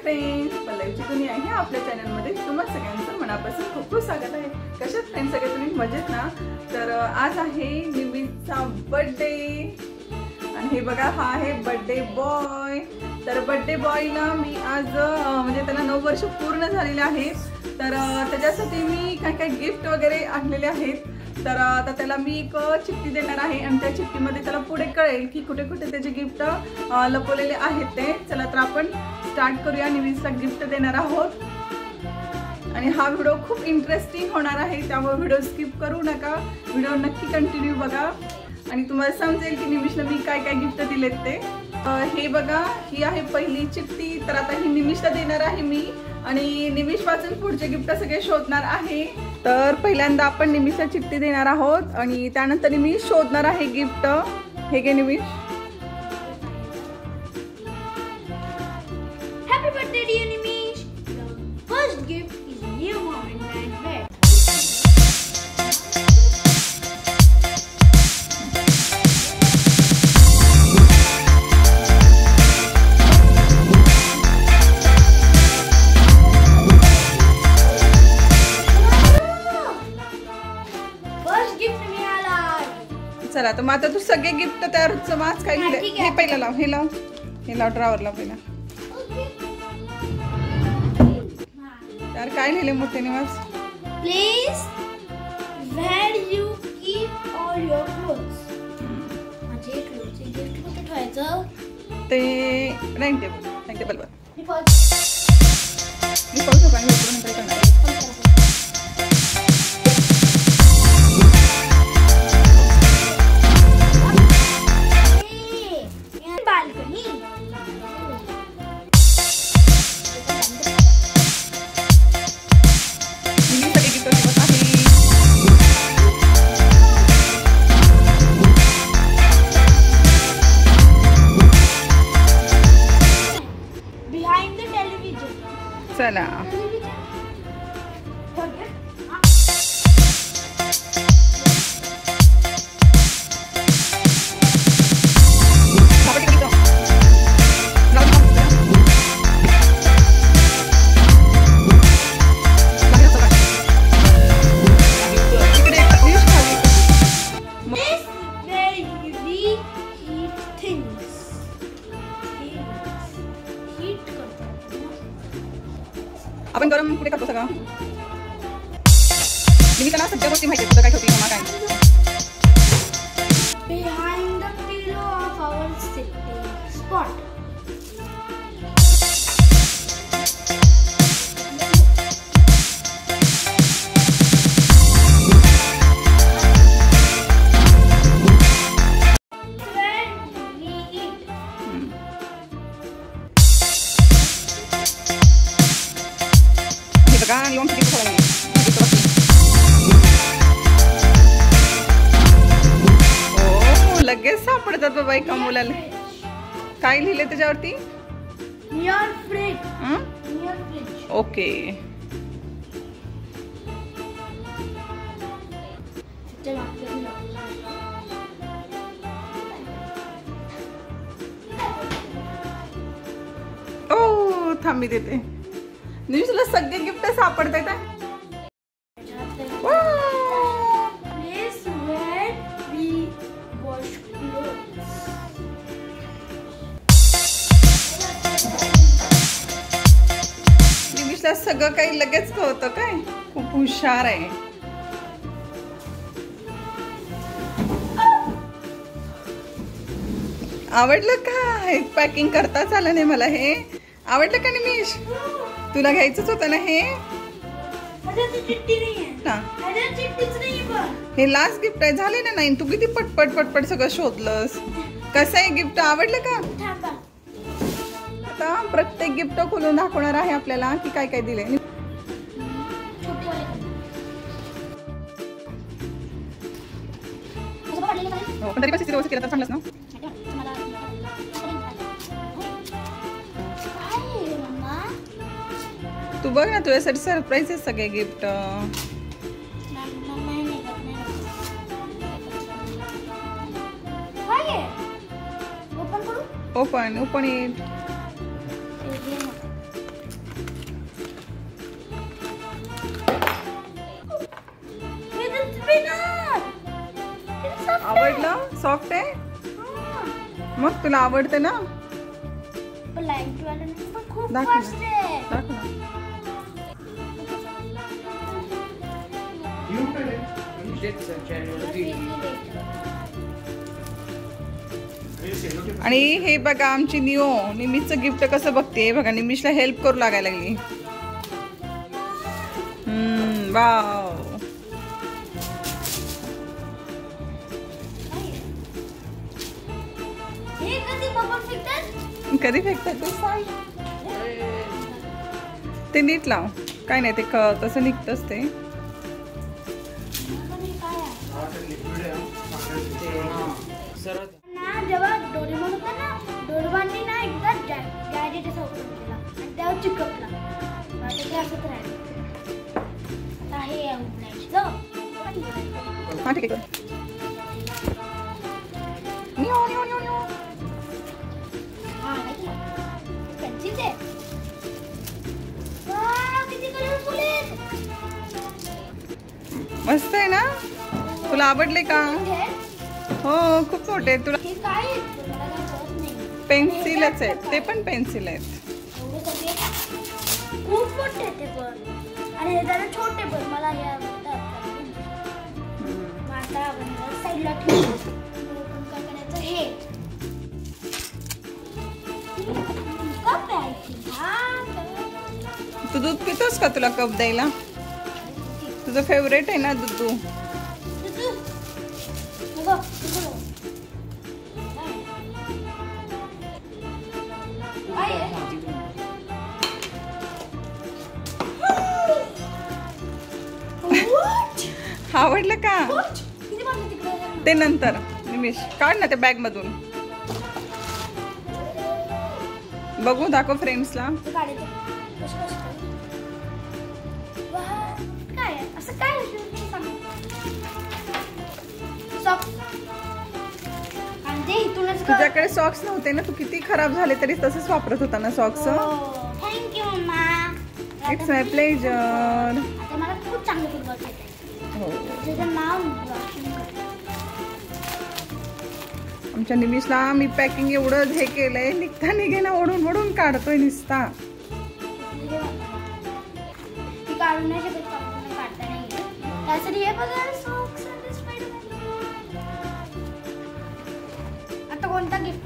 Friends, Pallavi ची दुनिया ह्या आपल्या चॅनलमध्ये तुम्हा सगळ्यांचं मनापासून खूप खूप स्वागत आहे। कशात फ्रेंड्स सगळे तुम्ही मजेत ना? तर आज आहे निमिषचा बर्थडे आणि हे बघा हा आहे बर्थडे बॉय। तर बर्थडे बॉयला मी आज म्हणजे त्याला 9 वर्ष पूर्ण झालेले आहेत, तर त्याच्यासाठी मी काय काय गिफ्ट वगैरे आणलेले आहेत। तर आता त्याला मी एक चिठ्ठी देणार आहे आणि त्या चिठ्ठीमध्ये त्याला पुढे कळेल की कुठे कुठे त्याचे गिफ्ट लपवलेले आहेत ते। चला तर आपण स्टार्ट करूया। निमिषला गिफ्ट देणार आहोत आणि हा व्हिडिओ खूप इंटरेस्टिंग होणार आहे, त्यामुळे व्हिडिओ स्किप करू नका, व्हिडिओ नक्की कंटिन्यू बघा आणि तुम्हाला समजेल की निमिषला मी काय काय गिफ्ट दिलेत ते। हे बघा, ही आहे पहिली चिठ्ठी। तर आता ही निमिषला देणार आहे मी आणि निमिष पासून पुढचे गिफ्ट सगळे शोधणार आहे। तर पहिल्यांदा आपण निमिषला चिठ्ठी देणार आहोत आणि त्यानंतर निमिष शोधणार आहे गिफ्ट। हे घे Nimish. Happy birthday dear Nimish, first gift is new mom and dad bed. चला तर मग आता तू सगळे गिफ्ट तयार होतं, आज काय लिहिले हे पहिला लाव, हे लाव, हे लाव, ड्रॉवर लाव पहिला। तर काय लिहिले मोठे निवास? Please where you keep all your clothes. माझे क्लोथ्सचे गिफ्ट कुठे ठेवायचं? ते डायनिंग टेबल वर। मी पाहू शकतो आणि नंतर करणार। चला आपण गरम पुढे करतो सगळं। निमिषाला सगळ्या गोष्टी माहिती आहेत, काय ठेवते मग काय? Behind the pillow of our sitting spot. लगेच सापडतात बाबा एका मुलाला। काय लिहिले त्याच्यावरती? Near fridge. Near fridge. Okay. ओ थांबी देते। निमिषला सगळे गिफ्ट सापडत आहेत। निमिषला सगळं काही लगेच कळतं, काय खूप हुशार आहे। आवडलं का? पॅकिंग करताच आलं नाही मला। हे आवडलं का निमिष? तुला घ्यायचंच होतं ना हे? हे लास्ट गिफ्ट आहे, झाले ना? नाही तू किती पटपट पटपट सगळं शोधलंस। कसं आहे गिफ्ट, आवडलं का? आता प्रत्येक गिफ्ट खोलून दाखवणार आहे आपल्याला की काय काय दिले। तरी पण व्यवस्थित केलं तर चांगलंच ना? तू बघ ना, तुझ्यासाठी सरप्राईज आहे सगळे गिफ्ट। Open it. आवडलं? सॉफ्ट आहे? मग तुला आवडते ना? खूप दाखव फास्ट आहे. दाखव ना. आणि हे बघा आमची निमिषचं गिफ्ट कसं बघते बघा. निमिषला हेल्प करू लागायला लागली. वाव. कधी फेकतात ते सांग. ते नीट लाव. काय नाही ते तसं निघतच ते. जेव्हा डोरेमॉन होता ना, डोरेमॉनने ना एकदा गॅजेट असा ओपन केला आणि त्यावर चिकटला. ते असंच राहिलं. आता हे उघडायचं. हा ठीक आहे. पेन्सिल आहे. वाव, किती कलरफुल आहे. मस्त आहे ना? तुला आवडले का? हो खूप मोठे आहेत. तुला हे काय आहे? मला काही कळत नाही. पेन्सिलच आहेत. ते पण पेन्सिल आहेत. खूप मोठे आहेत ते पण. आणि हे जरा छोटे पण. मला हे आवडतात. आता आपण साईडला ठेवू. आपण काय करायचं हे कप आहे. तू दूध पितोस का? तुला कप द्यायला? तुझं फेवरेट आहे ना दूध? आवडलं का? ते नंतर. निमिष काढ ना ते बॅग मधून. बघू, दाखव फ्रेंड्सला. तुझ्याकडे सॉक्स नव्हते ना? तू किती खराब झाले तरी तसंच वापरत होता ना सॉक्स? थँक्यू मम्मा. It's my pleasure. आता मला खूप चांगलं फुटबॉल खेळता हो. त्याचं नाव आमच्या निमिषला मी पॅकिंग एवढं हे केलंय, निघता निघेना ओढून ओढून काढतोय निसता. ती काढून नाही शकत, काढता नाही येत. त्यासाठी हे बघा सॉक्स आणि स्पायडरमॅन. आता कोणता गिफ्ट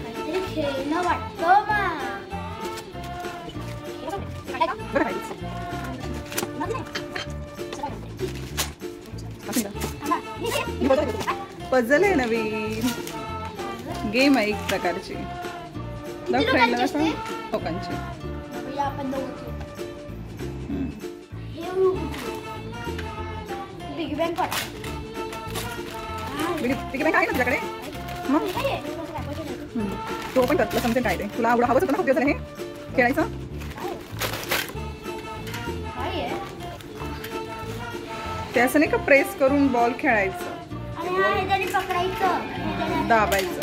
काहीतरी खेळणं वाटतं मा. पझल आहे नवीन. गेम आहे एक प्रकारची. लोकांची. बिग बँग आहे ना तुझ्याकडे? मग तू पण करतला समजेल काय ते. तुला आवडं हवंच होतं ना खूप दिवस हे खेळायचं. ते असं नाही का प्रेस करून बॉल खेळायचं, दाबायचं.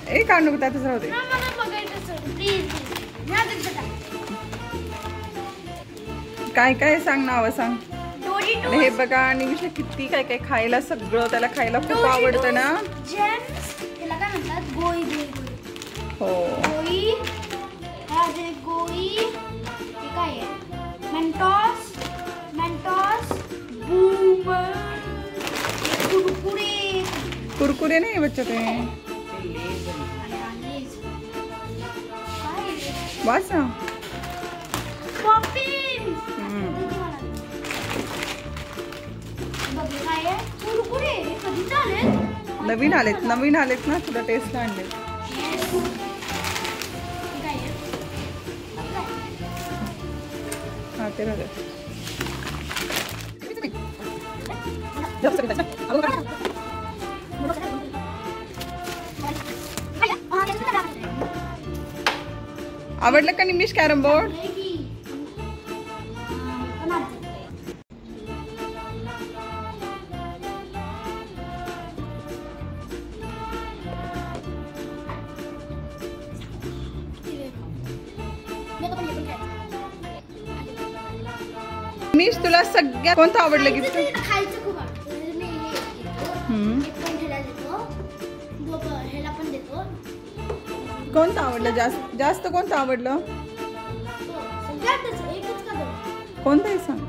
एक काढू त्यातच राहू दे. काय काय सांग, नाव सांग. हे बघा आणि विषय किती काय काय खायला, सगळं त्याला खायला खूप आवडतं ना. त्याला काय म्हणतात? गोई. हो गोई. गोई. हे काय आहे? मेंटॉस. कुरकुरे. कुरकुरे नाही बच्चा ते. वाचा. नवीन आलेत ना, तुला टेस्ट आणले. हा ते बघा. आवडलं का निमिष कॅरम बोर्ड? मी पण हे पण खायचं. मीच तुला सगळ्यात कोणतं आवडलं गिफ्ट? खायचं खूप आवडतं. मी हे घेतो. एक पण ह्याला देतो. ह्याला पण देतो. कोणतं आवडलं जास्त कोणतं आवडलं? सगळ्यातच एकच का दोन? कोणतंही सांग.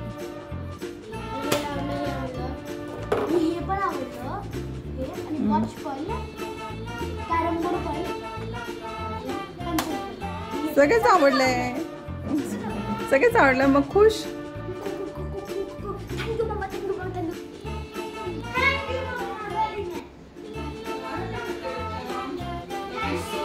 हे पण आवडलं. हे आणि वॉच पण, कॅरम बोर्ड पण, सगळेच आवडलंय. सगळेच आवडलं मग खुश. थँक्यू मम्मा, थँक्यू मम्मा, थँक्यू. थँक्यू मम्मा, व्हेरी नाईस.